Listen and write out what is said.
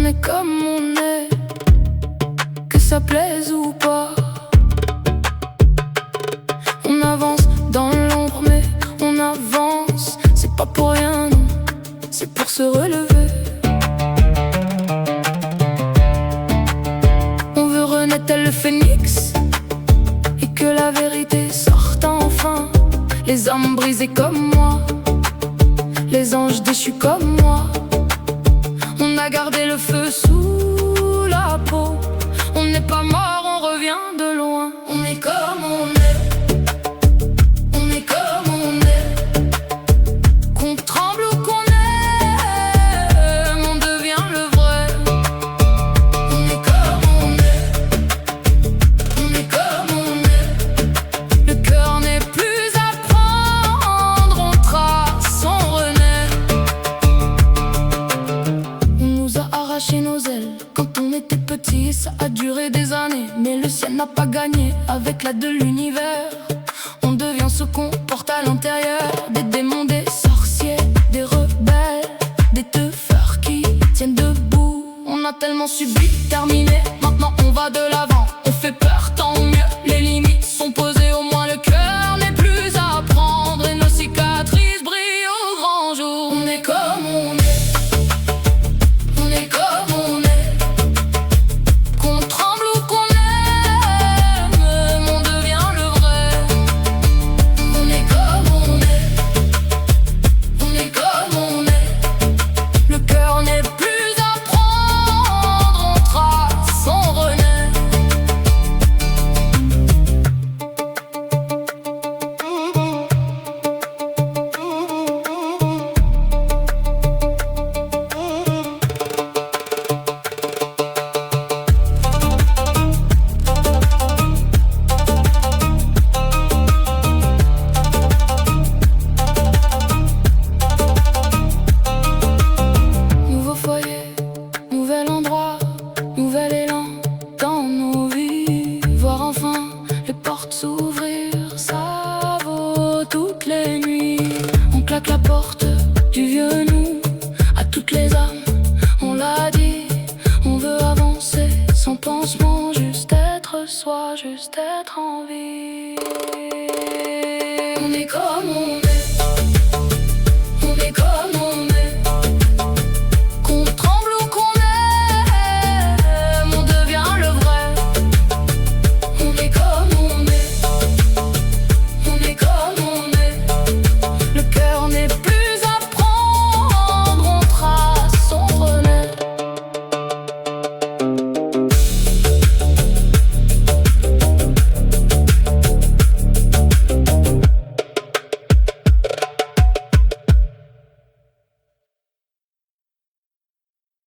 est comme on est, que ça plaise ou pas. On avance dans l'ombre mais on avance. C'est pas pour rien, non, c'est pour se relever. On veut renaître tel le phénix et que la vérité sorte enfin. Les âmes brisées comme moi, les anges déchus comme moi. On a gardé le feu sous la peau. On n'est pas mort, on revient de loin. On est comme on est, on est comme on est. Qu'on tremble ou qu'on aime, on devient le vrai. On est comme on est, on est comme on est. Le cœur n'est plus à prendre, on trace, on renaît. On nous a arraché nos ailes quand on était petit, ça a duré des années, mais le ciel n'a pas gagné avec l'aide de l'univers. On devient ce qu'on porte à l'intérieur, des démons, des sorciers, des rebelles, des teufeurs qui tiennent debout. On a tellement subi, terminé, maintenant on va de l'avant. On fait peur, tant mieux, les limites sont posées, au moins le cœur n'est plus à prendre et nos cicatrices brillent au grand jour. On est comme on est, on est comme on est. Qu'on tremble ou qu'on aime, on devient le vrai. On est comme on est, on est comme on est. Le cœur n'est plus à prendre, on trace, on renaît. Nouveau foyer, nouvel endroit, nouvel élan dans nos vies. Voir enfin les portes s'ouvrir, ça vaut toutes les nuits. On claque la porte du vieux nous à toutes les âmes, on l'a dit. On veut avancer sans pansement, juste être soi, juste être en vie. On est comme on est.